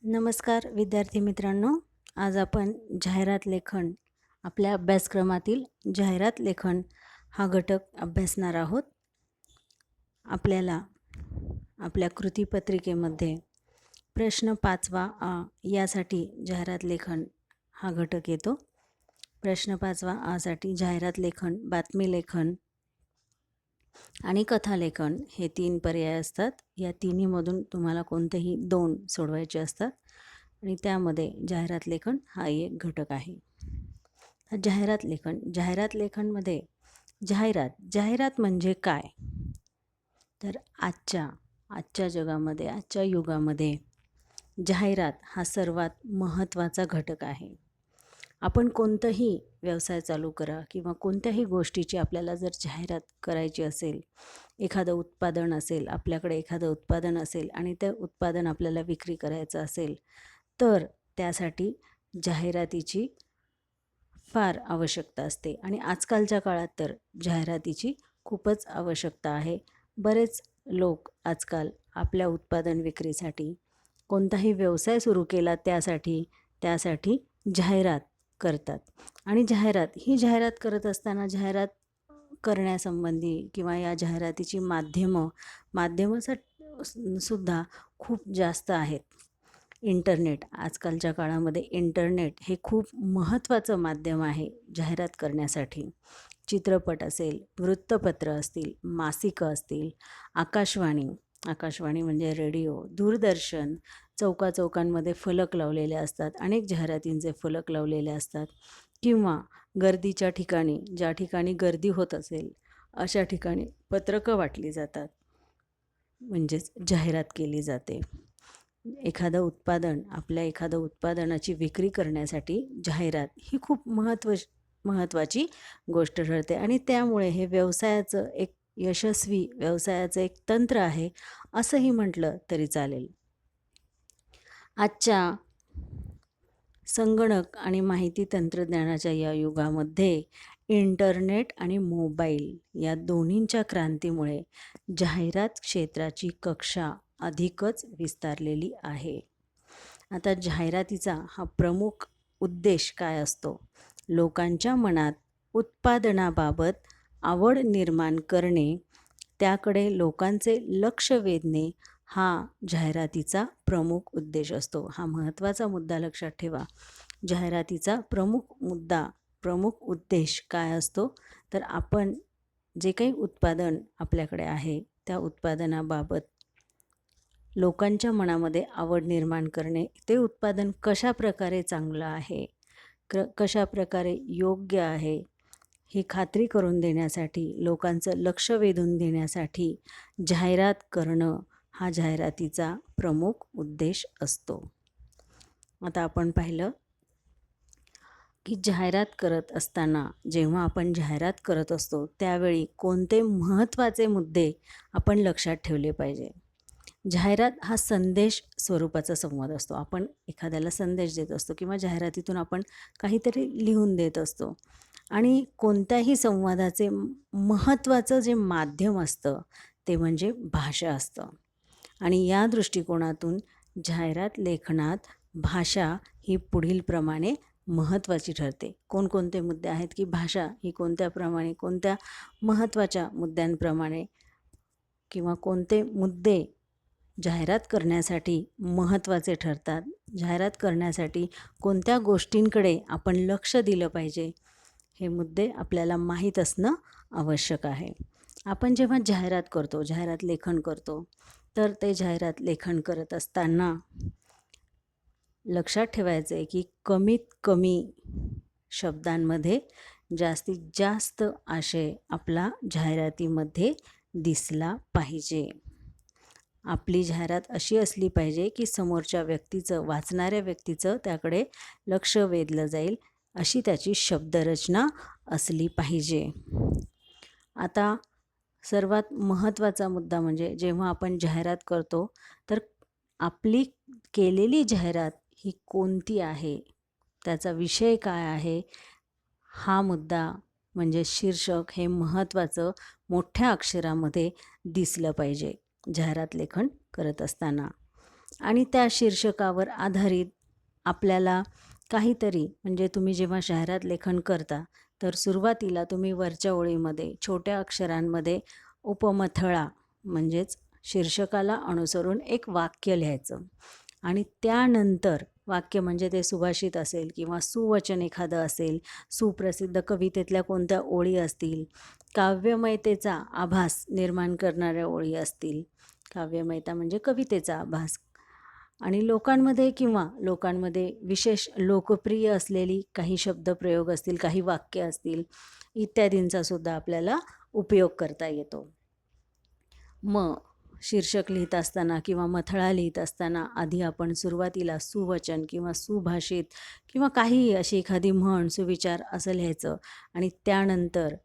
नमस्कार विद्यार्थी मित्रांनो, आज आपण जाहिरात लेखन आपल्या अभ्यासक्रमातील जाहिरात लेखन हा घटक अभ्यासणार आहोत. आपल्याला आपल्या कृतीपत्रिकेमध्ये प्रश्न 5वा आ यासाठी जाहिरात लेखन हा घटक येतो. प्रश्न 5वा आसाठी जाहिरात लेखन, बातमी लेखन आणि कथालेखन हे 3 पर्याय असतात. या तिन्हीमधून तुम्हाला कोणतेही 2 सोडवायचे असतात आणि त्यामध्ये जाहिरात लेखन हा एक घटक आहे. जाहिरात लेखनमध्ये जाहिरात म्हणजे काय? तर आजच्या जगामध्ये, आजच्या युगामध्ये जाहिरात हा सर्वात महत्त्वाचा घटक आहे. आपण कोणताही व्यवसाय चालू करा किंवा कोणत्याही गोष्टीची आपल्याला जर जाहिरात करायची असेल, एखादं उत्पादन असेल, आपल्याकडे एखादं उत्पादन असेल आणि ते उत्पादन आपल्याला विक्री करायचं असेल, तर त्यासाठी जाहिरातीची फार आवश्यकता असते आणि आजकालच्या काळात तर जाहिरातीची खूपच आवश्यकता आहे. बरेच लोक आजकाल आपल्या उत्पादन विक्रीसाठी, कोणताही व्यवसाय सुरू केला त्यासाठी जाहिरात करतात आणि जाहिरात करत असताना जाहिरात करण्यासंबंधी किंवा या जाहिरातीची माध्यमं सुद्धा खूप जास्त आहेत. आजकालच्या काळामध्ये इंटरनेट हे खूप महत्त्वाचं माध्यम आहे जाहिरात करण्यासाठी. चित्रपट असेल, वृत्तपत्र असतील, मासिकं असतील, आकाशवाणी म्हणजे रेडिओ, दूरदर्शन, चौकाचौकांमध्ये फलक लावलेले असतात, अनेक जाहिरातींचे फलक लावलेले असतात किंवा गर्दीच्या ठिकाणी, ज्या ठिकाणी गर्दी होत असेल अशा ठिकाणी पत्रकं वाटली जातात, म्हणजेच जाहिरात केली जाते. एखादं उत्पादनाची विक्री करण्यासाठी जाहिरात ही खूप महत्त्वाची गोष्ट ठरते आणि त्यामुळे हे यशस्वी व्यवसायाचं एक तंत्र आहे असंही म्हटलं तरी चालेल. आजच्या संगणक आणि माहिती तंत्रज्ञानाच्या या युगामध्ये इंटरनेट आणि मोबाईल या दोन्हींच्या क्रांतीमुळे जाहिरात क्षेत्राची कक्षा अधिकच विस्तारलेली आहे. आता जाहिरातीचा हा प्रमुख उद्देश काय असतो? लोकांच्या मनात उत्पादनाबाबत आवड निर्माण करणे, त्याकडे लोकांचे लक्ष वेधणे हा जाहिरातीचा प्रमुख उद्देश असतो. हा महत्त्वाचा मुद्दा लक्षात ठेवा. जाहिरातीचा प्रमुख उद्देश काय असतो? तर आपण जे काही उत्पादन आपल्याकडे आहे त्या उत्पादनाबाबत लोकांच्या मनामध्ये आवड निर्माण करणे, ते उत्पादन कशा प्रकारे चांगलं आहे, कशा प्रकारे योग्य आहे ही खात्री करून देण्यासाठी, लोकांचं लक्ष वेधून देण्यासाठी जाहिरात करणं हा जाहिरातीचा प्रमुख उद्देश असतो. आता आपण पाहिलं की जेव्हा आपण जाहिरात करत असतो त्यावेळी कोणते महत्त्वाचे मुद्दे आपण लक्षात ठेवले पाहिजे. जाहिरात हा संदेश स्वरूपाचा संवाद असतो. आपण एखाद्याला संदेश देत असतो किंवा जाहिरातीतून आपण काहीतरी लिहून देत असतो आणि कोणत्याही संवादाचे महत्त्वाचं जे माध्यम असतं ते म्हणजे भाषा असतं आणि या दृष्टिकोनातून जाहिरात लेखनात भाषा ही पुढीलप्रमाणे महत्त्वाची ठरते. कोणकोणते मुद्दे आहेत की भाषा ही कोणत्या महत्त्वाच्या मुद्द्यांप्रमाणे किंवा कोणते मुद्दे जाहिरात करण्यासाठी महत्त्वाचे ठरतात, जाहिरात करण्यासाठी कोणत्या गोष्टींकडे आपण लक्ष दिलं पाहिजे, हे मुद्दे आपल्याला माहीत असणं आवश्यक आहे. आपण जेव्हा जाहिरात लेखन करतो तर ते जाहिरात लेखन करत असताना लक्षात ठेवायचं आहे की कमीत कमी शब्दांमध्ये जास्तीत जास्त आशय आपला जाहिरातीमध्ये दिसला पाहिजे. आपली जाहिरात अशी असली पाहिजे की वाचणाऱ्या व्यक्तीचं त्याकडे लक्ष वेधलं जाईल, अशी त्याची शब्दरचना असली पाहिजे. आता सर्वात महत्त्वाचा मुद्दा म्हणजे जेव्हा आपण जाहिरात करतो तर आपली केलेली जाहिरात ही कोणती आहे, त्याचा विषय काय आहे, हा मुद्दा म्हणजे शीर्षक हे महत्त्वाचं मोठ्या अक्षरामध्ये दिसलं पाहिजे जाहिरात लेखन करत असताना. आणि त्या शीर्षकावर आधारित आपल्याला काहीतरी, म्हणजे तुम्ही जेव्हा जाहिरात लेखन करता तर सुरुवातीला तुम्ही वरच्या ओळीमध्ये छोट्या अक्षरांमध्ये उपमथळा म्हणजेच शीर्षकाला अनुसरून एक वाक्य लिहायचं आणि त्यानंतर वाक्य म्हणजे ते सुभाषित असेल किंवा सुवचन एखादं असेल, सुप्रसिद्ध कवितेतल्या कोणत्या ओळी असतील, काव्यमयतेचा आभास निर्माण करणाऱ्या ओळी असतील, काव्यमयता म्हणजे कवितेचा आभास, आणि लोकांमध्ये विशेष लोकप्रिय असलेली काही शब्दप्रयोग असतील, काही वाक्य असतील, इत्यादींचा सुद्धा आपल्याला उपयोग करता येतो. मग शीर्षक लिहित असताना किंवा मथळा लिहित असताना आधी आपण सुरुवातीला सुवचन किंवा सुभाषित किंवा काही अशी एखादी म्हण, सुविचार असं लिहायचं आणि त्यानंतर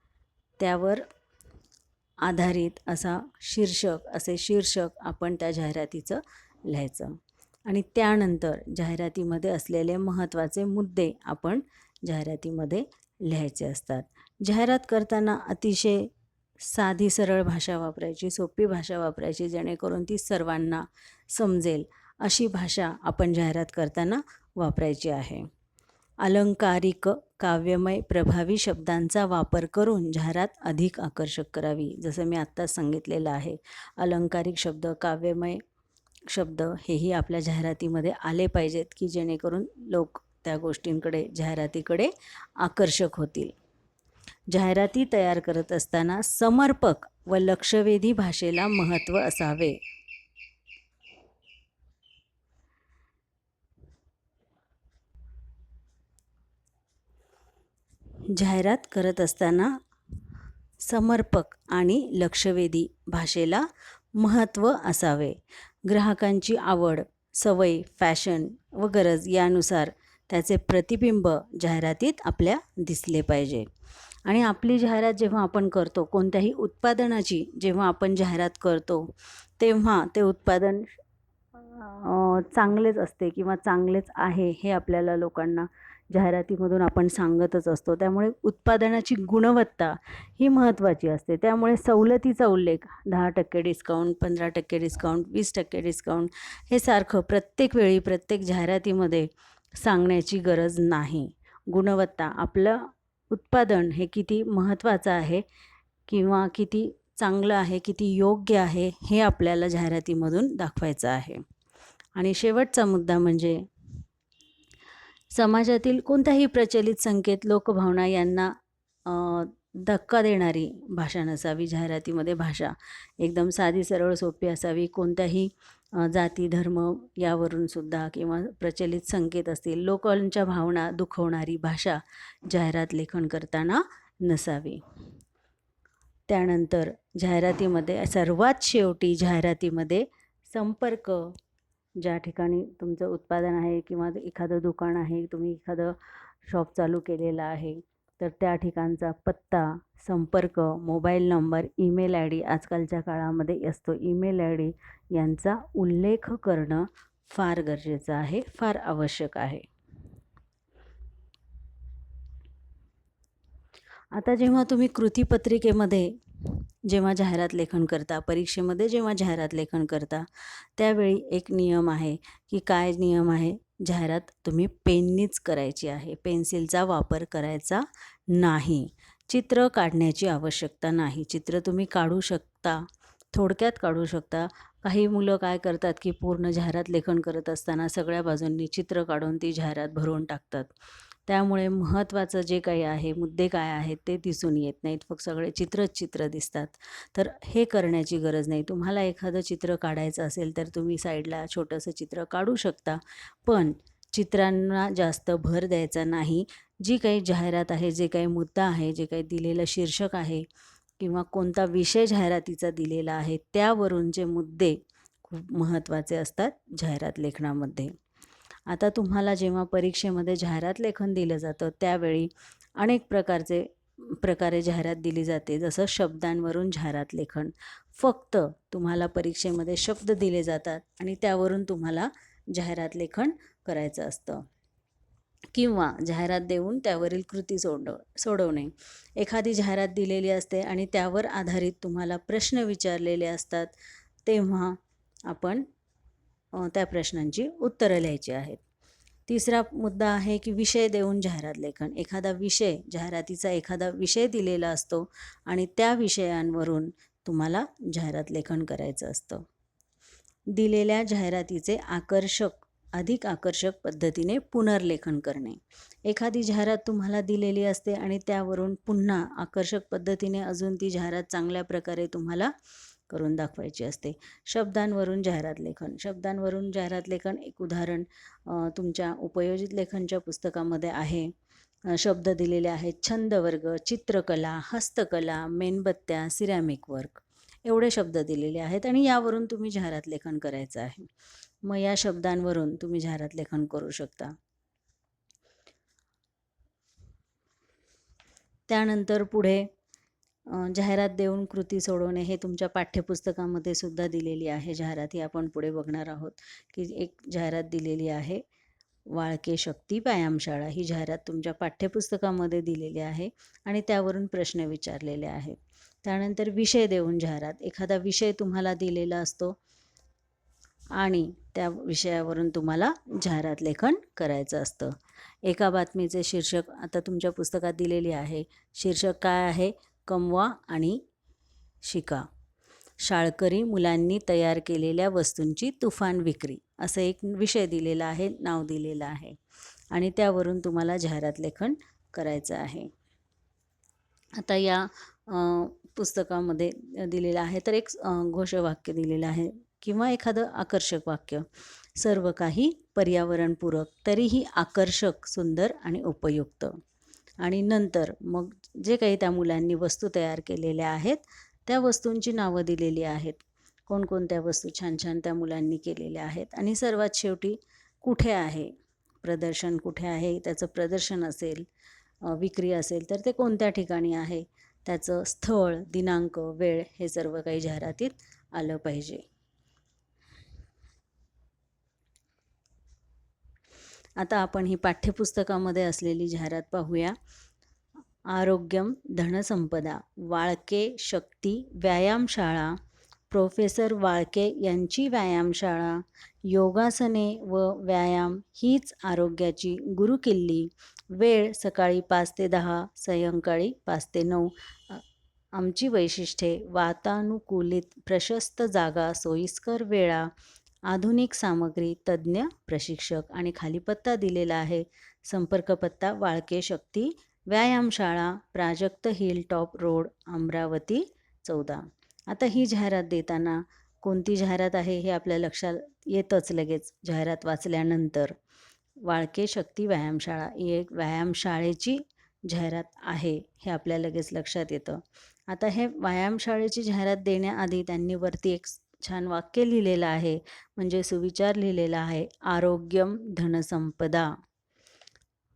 त्यावर आधारित असे शीर्षक आपण त्या जाहिरातीचं लिहायचं आणि त्यानंतर जाहिरातीमध्ये असलेले महत्त्वाचे मुद्दे आपण जाहिरातीमध्ये लिहायचे असतात. जाहिरात करताना अतिशय साधी सरळ भाषा वापरायची, सोपी भाषा वापरायची, जेणेकरून ती सर्वांना समजेल अशी भाषा आपण जाहिरात करताना वापरायची आहे. अलंकारिक, काव्यमय, प्रभावी शब्दांचा वापर करून जाहिरात अधिक आकर्षक करावी. जसं मी आत्ताच सांगितलेलं आहे, अलंकारिक शब्द, काव्यमय शब्द हेही आपल्या जाहिरातीमध्ये आले पाहिजेत की जेणेकरून लोक त्या गोष्टींकडे, जाहिरातीकडे आकर्षक होतील. जाहिराती तयार करत असताना समर्पक व लक्षवेधी भाषेला महत्त्व असावे. जाहिरात करत असताना समर्पक आणि लक्षवेधी भाषेला महत्त्व असावे. ग्राहकांची आवड, सवय, फॅशन व गरज यानुसार त्याचे प्रतिबिंब जाहिरातीत आपल्या दिसले पाहिजे. आणि आपली जाहिरात जेव्हा आपण करतो, कोणत्याही उत्पादनाची जेव्हा आपण जाहिरात करतो तेव्हा ते उत्पादन चांगलेच असते किंवा चांगलेच आहे हे आपल्याला लोकांना जाहिरातीमधून आपण सांगतच असतो. त्यामुळे उत्पादनाची गुणवत्ता ही महत्त्वाची असते. त्यामुळे सवलतीचा उल्लेख, 10% डिस्काउंट, 15% डिस्काउंट, 20% डिस्काउंट हे सारखं प्रत्येक वेळी प्रत्येक जाहिरातीमध्ये सांगण्याची गरज नाही. गुणवत्ता, आपलं उत्पादन हे किती महत्त्वाचं आहे किंवा किती चांगलं आहे, किती योग्य आहे हे आपल्याला जाहिरातीमधून दाखवायचं आहे. आणि शेवटचा मुद्दा म्हणजे समाजातील कोणताही प्रचलित संकेत, लोकभावना यांना धक्का देणारी भाषा नसावी. जाहिरातीमध्ये भाषा एकदम साधी, सरळ, सोपी असावी. कोणत्याही जाती, धर्म यावरून सुद्धा किंवा प्रचलित संकेत असतील, लोकांच्या भावना दुखवणारी भाषा जाहिरात लेखन करताना नसावी. त्यानंतर जाहिरातीमध्ये सर्वात शेवटी जाहिरातीमध्ये संपर्क, ज्या ठिकाणी तुमचं उत्पादन आहे किंवा एखादं दुकान आहे, तुम्ही एखादं शॉप चालू केलेलं आहे, तर त्या ठिकाणचा पत्ता, संपर्क, mobile number, email I D, आजकालच्या काळामध्ये असतो ईमेल आय डी, यांचा उल्लेख करणं फार गरजेचं आहे, फार आवश्यक आहे. आता जेव्हा तुम्ही कृतीपत्रिकेमध्ये जेव्हा जाहिरात लेखन करता, परीक्षेमध्ये जेव्हा जाहिरात लेखन करता, त्यावेळी एक नियम आहे की काय नियम आहे, जाहिरात तुम्ही पेननीच करायची आहे. पेन्सिलचा वापर करायचा नाही. चित्र काढण्याची आवश्यकता नाही. चित्र तुम्ही काढू शकता, थोडक्यात काढू शकता. काही मुलं काय करतात की पूर्ण जाहिरात लेखन करत असताना सगळ्या बाजूंनी चित्र काढून ती जाहिरात भरवून टाकतात. त्यामुळे महत्त्वाचं जे काही आहे, मुद्दे काय आहेत ते दिसून येत नाहीत, फक्त सगळे चित्र दिसतात. तर हे करण्याची गरज नाही. तुम्हाला एखादं चित्र काढायचं असेल तर तुम्ही साईडला छोटंसं चित्र काढू शकता, पण चित्रांना जास्त भर द्यायचा नाही. जी काही जाहिरात आहे, जे काही मुद्दा आहे, जे काही दिलेलं शीर्षक आहे किंवा कोणता विषय जाहिरातीचा दिलेला आहे, त्यावरून जे मुद्दे खूप महत्त्वाचे असतात जाहिरात लेखनामध्ये. आता तुम्हाला जेव्हा परीक्षेमध्ये जाहिरात लेखन दिलं जातं त्यावेळी अनेक प्रकारे जाहिरात दिली जाते. जसं शब्दांवरून जाहिरात लेखन, फक्त तुम्हाला परीक्षेमध्ये शब्द दिले जातात आणि त्यावरून तुम्हाला जाहिरात लेखन करायचं असतं किंवा जाहिरात देऊन त्यावरील कृती सोडवणे. एखादी जाहिरात दिलेली असते आणि त्यावर आधारित तुम्हाला प्रश्न विचारलेले असतात, तेव्हा आपण त्या प्रश्नांची उत्तरं लिहायची आहेत. तिसरा मुद्दा आहे की विषय देऊन जाहिरात लेखन. एखादा विषय, जाहिरातीचा एखादा विषय दिलेला असतो आणि त्या विषयांवरून तुम्हाला जाहिरात लेखन करायचं असतं. दिलेल्या जाहिरातीचे अधिक आकर्षक पद्धतीने पुनर्लेखन करणे. एखादी जाहिरात तुम्हाला दिलेली असते आणि त्यावरून पुन्हा आकर्षक पद्धतीने अजून ती जाहिरात चांगल्या प्रकारे तुम्हाला करून दाखवायची असते. शब्दांवरून जाहिरात लेखन. शब्दांवरून जाहिरात लेखन एक उदाहरण तुमच्या उपयोजित लेखनच्या पुस्तकामध्ये आहे. शब्द दिलेले आहेत: छंदवर्ग, चित्रकला, हस्तकला, मेणबत्त्या, सिरॅमिक वर्क. एवढे शब्द दिलेले आहेत आणि यावरून तुम्ही जाहिरात लेखन करायचं आहे. मग या शब्दांवरून तुम्ही जाहिरात लेखन करू शकता. त्यानंतर पुढे जाहिरात देऊन कृती सोडवणे हे तुमच्या पाठ्यपुस्तकामध्ये सुद्धा दिलेली आहे जाहिरात. ही आपण पुढे बघणार आहोत की एक जाहिरात दिलेली आहे, वाळके शक्ती व्यायामशाळा. ही जाहिरात तुमच्या पाठ्यपुस्तकामध्ये दिलेली आहे आणि त्यावरून प्रश्न विचारलेले आहेत. त्यानंतर विषय देऊन जाहिरात. एखादा विषय तुम्हाला दिलेला असतो आणि त्या विषयावरून तुम्हाला जाहिरात लेखन करायचं असतं. एका बातमीचे शीर्षक आता तुमच्या पुस्तकात दिलेली आहे. शीर्षक काय आहे? कमवा आणि शिका. शाळकरी मुलांनी तयार केलेल्या वस्तूंची तुफान विक्री, असं एक विषय दिलेला आहे, नाव दिलेलं आहे आणि त्यावरून तुम्हाला जाहिरात लेखन करायचं आहे. आता या पुस्तकामध्ये दिलेलं आहे तर एक घोषवाक्य दिलेलं आहे किंवा एखादं आकर्षक वाक्य. सर्व काही पर्यावरणपूरक, तरीही आकर्षक, सुंदर आणि उपयुक्त. आणि नंतर मग जे काही त्या मुलांनी वस्तू तयार केलेल्या आहेत त्या वस्तूंची नावं दिलेली आहेत. कोणकोणत्या वस्तू छान छान त्या मुलांनी केलेल्या आहेत आणि सर्वात शेवटी कुठे आहे प्रदर्शन, कुठे आहे त्याचं प्रदर्शन असेल, विक्री असेल तर ते कोणत्या ठिकाणी आहे, त्याचं स्थळ, दिनांक, वेळ हे सर्व काही जाहिरातीत आलं पाहिजे. आता आपण ही पाठ्यपुस्तकामध्ये असलेली जाहिरात पाहूया. आरोग्यम धनसंपदा, वाळके शक्ती व्यायामशाळा, प्रोफेसर वाळके यांची व्यायामशाळा. योगासने व व्यायाम हीच आरोग्याची गुरुकिल्ली. वेळ सकाळी 5 ते 10, सायंकाळी 5 ते 9. आमची वैशिष्ट्ये: वातानुकूलित प्रशस्त जागा, सोयीस्कर वेळा, आधुनिक सामग्री, तज्ज्ञ प्रशिक्षक. आणि खाली पत्ता दिलेला आहे. संपर्क पत्ता: वाळके शक्ती व्यायामशाळा, प्राजक्त हिल टॉप रोड, अमरावती 14. आता ही जाहिरात देताना कोणती जाहिरात आहे हे आपल्या लक्षात येतच लगेच जाहिरात वाचल्यानंतर. वाळके शक्ती व्यायामशाळा ही एक व्यायामशाळेची जाहिरात आहे हे आपल्या लगेच लक्षात येतं. आता हे व्यायामशाळेची जाहिरात देण्याआधी त्यांनी वरती एक छान वाक्य लिहिलेलं आहे, म्हणजे सुविचार लिहिलेला आहे: आरोग्यम धनसंपदा.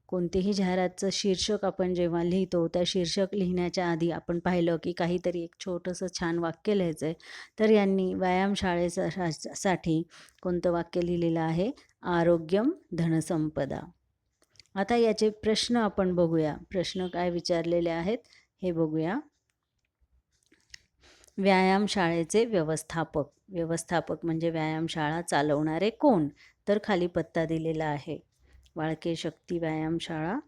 कोणतेही जाहिरातचं शीर्षक आपण जेव्हा लिहितो त्या शीर्षक लिहिण्याच्या आधी आपण पाहिलं की काहीतरी एक छोटंसं छान वाक्य लिहायचं आहे. तर यांनी व्यायामशाळेसाठी कोणतं वाक्य लिहिलेलं आहे? आरोग्यम धनसंपदा. आता याचे प्रश्न आपण बघूया. प्रश्न काय विचारलेले आहेत हे बघूया. व्यायामशाळेचे व्यवस्थापक. व्यवस्थापक म्हणजे व्यायामशाळा चालवणारे कोण? तर खाली पत्ता दिलेला आहे, वाळके शक्ती व्यायामशाळा.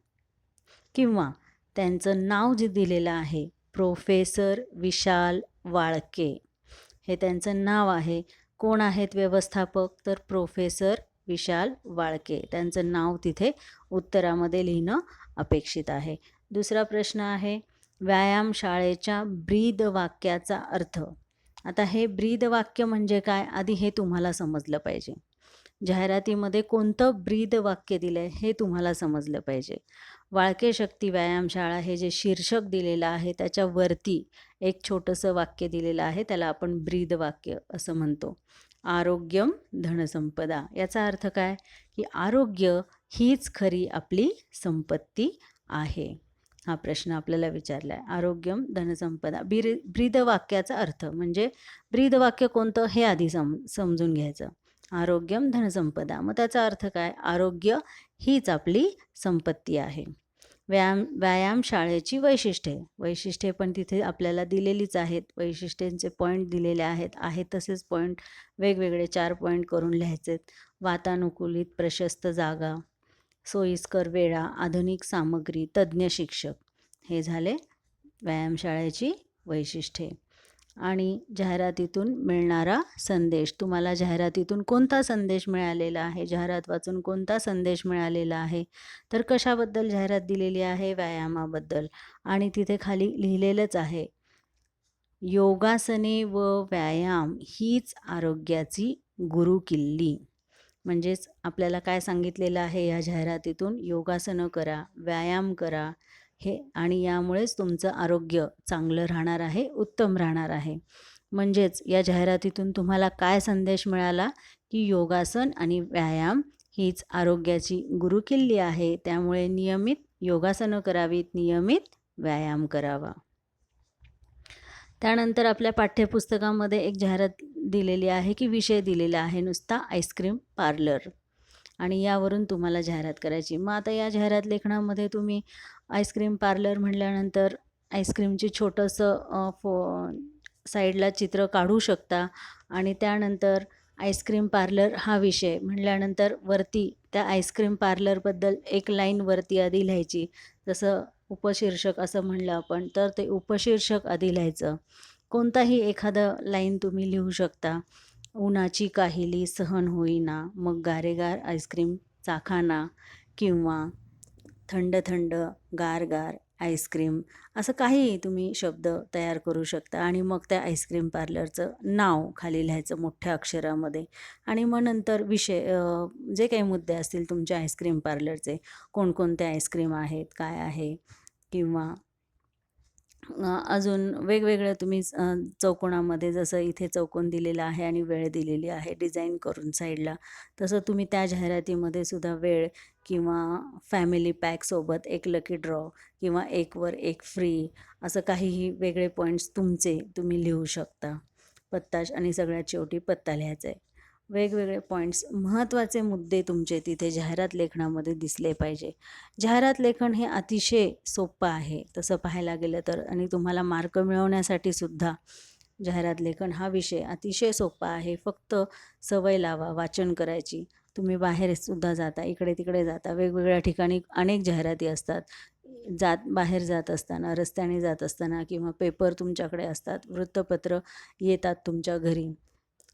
किंवा त्यांचं नाव जे दिलेलं आहे, प्रोफेसर विशाल वाळके, हे त्यांचं नाव आहे. कोण आहेत व्यवस्थापक? तर प्रोफेसर विशाल वाळके. त्यांचं नाव तिथे उत्तरामध्ये लिहिणं अपेक्षित आहे. दुसरा प्रश्न आहे, व्यायामशाळेच्या ब्रीदवाक्याचा अर्थ. आता हे ब्रीदवाक्य म्हणजे काय, आधी हे तुम्हाला समजलं पाहिजे. जाहिरातीमध्ये कोणतं ब्रीदवाक्य दिलं आहे हे तुम्हाला समजलं पाहिजे. वाळके शक्ती व्यायामशाळा हे जे शीर्षक दिलेलं आहे त्याच्यावरती एक छोटंसं वाक्य दिलेलं आहे, त्याला आपण ब्रीदवाक्य असं म्हणतो. आरोग्यम धनसंपदा. याचा अर्थ काय की आरोग्य हीच खरी आपली संपत्ती आहे. हा प्रश्न आपल्याला विचारला आहे. आरोग्यम धनसंपदा. ब्रीदवाक्याचा अर्थ म्हणजे ब्रीदवाक्य कोणतं हे आधी समजून घ्यायचं. आरोग्यम धनसंपदा, मग त्याचा अर्थ काय? आरोग्य हीच आपली संपत्ती आहे. व्यायामशाळेची वैशिष्ट्ये पण तिथे आपल्याला दिलेलीच आहेत. वैशिष्ट्यांचे पॉईंट दिलेले आहेत तसेच पॉईंट वेगवेगळे 4 पॉईंट करून लिहायचे आहेत. वातानुकूलित प्रशस्त जागा, सोयीस्कर वेळा, आधुनिक सामग्री, तज्ज्ञ शिक्षक. हे झाले व्यायामशाळेची वैशिष्ट्ये. आणि जाहिरातीतून मिळणारा संदेश. तुम्हाला जाहिरातीतून कोणता संदेश मिळालेला आहे? जाहिरात वाचून कोणता संदेश मिळालेला आहे? तर कशाबद्दल जाहिरात दिलेली आहे? व्यायामाबद्दल. आणि तिथे खाली लिहिलेलंच आहे, योगासने व व्यायाम हीच आरोग्याची गुरुकिल्ली. म्हणजेच आपल्याला काय सांगितलेलं आहे या जाहिरातीतून? योगासनं करा, व्यायाम करा, हे आणि यामुळेच तुमचं आरोग्य चांगलं राहणार आहे, उत्तम राहणार आहे. म्हणजेच या जाहिरातीतून तुम्हाला काय संदेश मिळाला की योगासन आणि व्यायाम हीच आरोग्याची गुरुकिल्ली आहे. त्यामुळे नियमित योगासनं करावीत, नियमित व्यायाम करावा. त्यानंतर आपल्या पाठ्यपुस्तकामध्ये एक जाहिरात दिलेली आहे की विषय दिलेला आहे नुसता आईस्क्रीम पार्लर, आणि यावरून तुम्हाला जाहिरात करायची. मग आता या जाहिरात लेखनामध्ये तुम्ही आईस्क्रीम पार्लर म्हटल्यानंतर आईस्क्रीमची छोटंसं साईडला चित्र काढू शकता. आणि त्यानंतर आईस्क्रीम पार्लर हा विषय म्हटल्यानंतर वरती त्या आईस्क्रीम पार्लरबद्दल एक लाईन वरती आधी लिहायची. जसं उपशीर्षक असं म्हणलं आपण, तर ते उपशीर्षक आधी लिहायचं. कोणताही एखादं लाईन तुम्ही लिहू शकता. उन्हाची काहिली सहन होईना, मग गारेगार आईस्क्रीम चाखाना, किंवा थंड थंड गार गार आईस्क्रीम, असं काहीही तुम्ही शब्द तयार करू शकता. आणि मग त्या आईस्क्रीम पार्लरचं नाव खाली लिहायचं मोठ्या अक्षरामध्ये. आणि मग नंतर विषय, जे काही मुद्दे असतील तुमच्या आईस्क्रीम पार्लरचे, कोणकोणते आईस्क्रीम आहेत, काय आहे, किंवा अजून वेगवेगळं तुम्ही चौकोनामध्ये, जसं इथे चौकोन दिलेला आहे आणि वेळ दिलेली आहे डिझाईन करून साईडला, तसं तुम्ही त्या जाहिरातीमध्ये सुद्धा वेळ किंवा फॅमिली पॅकसोबत एक लकी ड्रॉ किंवा एकवर एक फ्री, असं काहीही वेगळे पॉईंट्स तुम्ही लिहू शकता. पत्ता आणि सगळ्यात शेवटी पत्ता लिहायचा आहे. वेगवेगळे पॉईंट्स, महत्त्वाचे मुद्दे तुमचे तिथे जाहिरात लेखनामध्ये दिसले पाहिजे. जाहिरात लेखन हे अतिशय सोपं आहे तसं पाहायला गेलं तर. आणि तुम्हाला मार्क मिळवण्यासाठी सुद्धा जाहिरात लेखन हा विषय अतिशय सोपा आहे. फक्त सवय लावा वाचन करायची. तुम्ही बाहेरसुद्धा जाता, इकडे तिकडे जाता, वेगवेगळ्या ठिकाणी अनेक जाहिराती असतात. बाहेर जात असताना, रस्त्याने जात असताना, किंवा पेपर तुमच्याकडे असतात, वृत्तपत्र येतात तुमच्या घरी,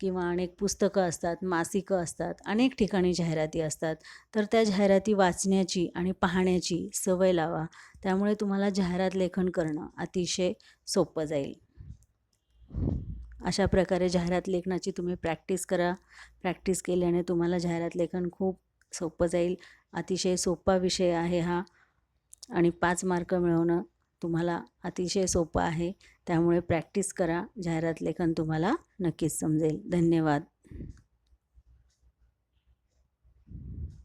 किंवा अनेक पुस्तकं असतात, मासिकं असतात, अनेक ठिकाणी जाहिराती असतात. तर त्या जाहिराती वाचण्याची आणि पाहण्याची सवय लावा. त्यामुळे तुम्हाला जाहिरात लेखन करणं अतिशय सोपं जाईल. अशा प्रकारे जाहिरात लेखनाची तुम्ही प्रॅक्टिस करा. प्रॅक्टिस केल्याने तुम्हाला जाहिरात लेखन खूप सोपं जाईल. अतिशय सोपा विषय आहे हा, आणि 5 मार्क मिळवणं तुम्हाला अतिशय सोपं आहे. त्यामुळे प्रॅक्टिस करा. जाहिरात लेखन तुम्हाला नक्कीच समजेल. धन्यवाद.